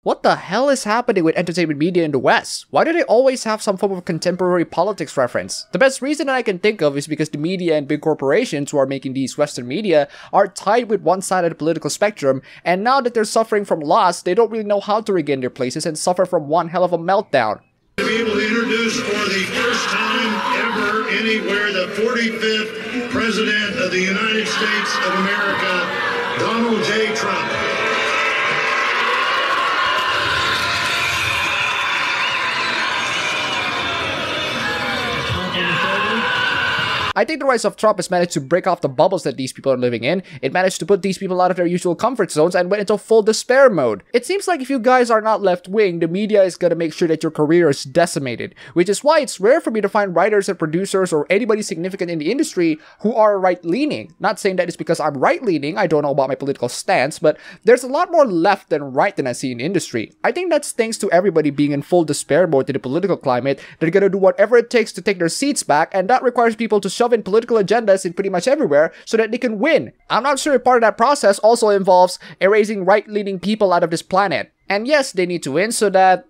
What the hell is happening with entertainment media in the West? Why do they always have some form of contemporary politics reference? The best reason that I can think of is because the media and big corporations who are making these Western media are tied with one side of the political spectrum, and now that they're suffering from loss, they don't really know how to regain their places and suffer from one hell of a meltdown. To be able to introduce for the first time ever anywhere the 45th President of the United States of America, Donald J. Trump. I think the rise of Trump has managed to break off the bubbles that these people are living in. It managed to put these people out of their usual comfort zones and went into full despair mode. It seems like if you guys are not left-wing, the media is gonna make sure that your career is decimated, which is why it's rare for me to find writers and producers or anybody significant in the industry who are right-leaning. Not saying that it's because I'm right-leaning, I don't know about my political stance, but there's a lot more left than right than I see in the industry. I think that's thanks to everybody being in full despair mode to the political climate. They're gonna do whatever it takes to take their seats back, and that requires people to shove in political agendas in pretty much everywhere so that they can win. I'm not sure if part of that process also involves erasing right-leaning people out of this planet. And yes, they need to win so that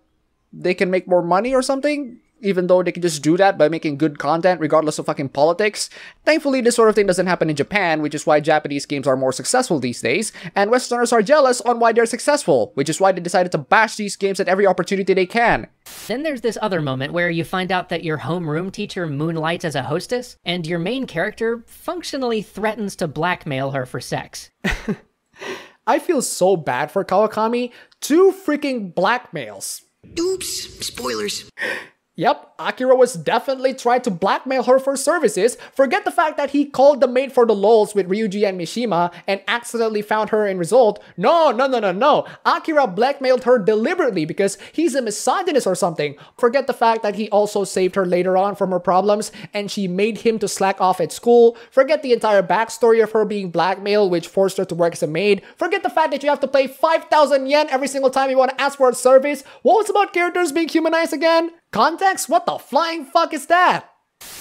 they can make more money or something, even though they can just do that by making good content regardless of fucking politics. Thankfully, this sort of thing doesn't happen in Japan, which is why Japanese games are more successful these days, and Westerners are jealous on why they're successful, which is why they decided to bash these games at every opportunity they can. Then there's this other moment where you find out that your homeroom teacher moonlights as a hostess, and your main character functionally threatens to blackmail her for sex. I feel so bad for Kawakami. 2 freaking blackmails. Oops, spoilers. Yep, Akira was definitely trying to blackmail her for services. Forget the fact that he called the maid for the lols with Ryuji and Mishima and accidentally found her in result. No. Akira blackmailed her deliberately because he's a misogynist or something. Forget the fact that he also saved her later on from her problems and she made him to slack off at school. Forget the entire backstory of her being blackmailed, which forced her to work as a maid. Forget the fact that you have to pay 5,000 yen every single time you want to ask for a service. What was about characters being humanized again? Context? What the flying fuck is that?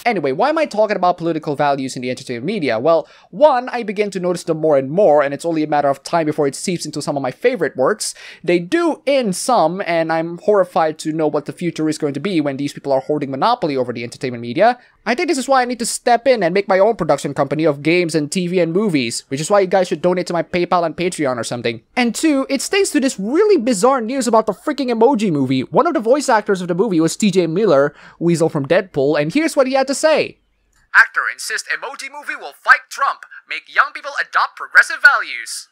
Anyway, why am I talking about political values in the entertainment media? Well, one, I begin to notice them more and more, and it's only a matter of time before it seeps into some of my favorite works. They do in some, and I'm horrified to know what the future is going to be when these people are holding monopoly over the entertainment media. I think this is why I need to step in and make my own production company of games and TV and movies, which is why you guys should donate to my PayPal and Patreon or something. And 2, it's thanks to this really bizarre news about the freaking Emoji Movie. One of the voice actors of the movie was TJ Miller, Weasel from Deadpool, and here's what he had to say. Actor insists Emoji Movie will fight Trump, make young people adopt progressive values.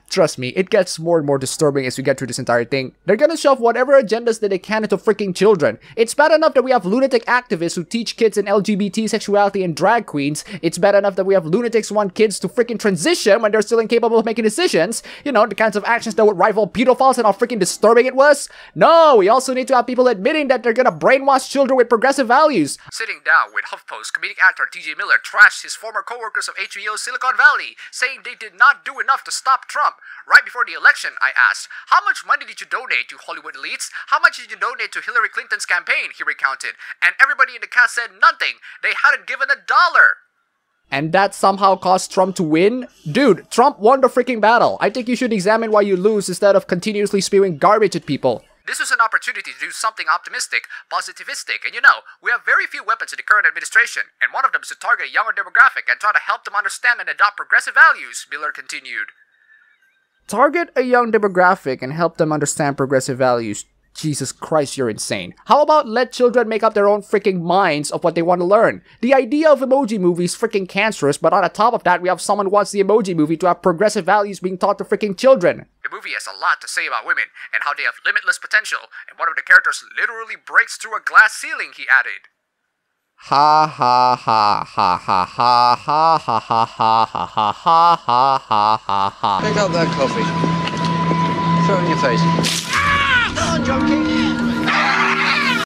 Trust me, it gets more and more disturbing as we get through this entire thing. They're gonna shove whatever agendas that they can into freaking children. It's bad enough that we have lunatic activists who teach kids in LGBT sexuality and drag queens. It's bad enough that we have lunatics who want kids to freaking transition when they're still incapable of making decisions. You know, the kinds of actions that would rival pedophiles and how freaking disturbing it was. No, we also need to have people admitting that they're gonna brainwash children with progressive values. Sitting down with HuffPost comedic actor TJ Miller trashed his former co-workers of HBO Silicon Valley, saying they did not do enough to stop Trump. Right before the election, I asked, how much money did you donate to Hollywood elites? How much did you donate to Hillary Clinton's campaign? He recounted. And everybody in the cast said nothing. They hadn't given $1. And that somehow caused Trump to win? Dude, Trump won the freaking battle. I think you should examine why you lose instead of continuously spewing garbage at people. This was an opportunity to do something optimistic, positivistic, and you know, we have very few weapons in the current administration, and one of them is to target a younger demographic and try to help them understand and adopt progressive values, Miller continued. Target a young demographic and help them understand progressive values. Jesus Christ, you're insane. How about let children make up their own freaking minds of what they want to learn? The idea of Emoji Movie is freaking cancerous, but on the top of that, we have someone who wants the Emoji Movie to have progressive values being taught to freaking children. The movie has a lot to say about women and how they have limitless potential, and one of the characters literally breaks through a glass ceiling, he added. Ha ha ha ha ha ha ha ha ha ha ha ha ha ha ha ha ha. Pick up that coffee. Throw it in your face. Ah! Come on, Junkie.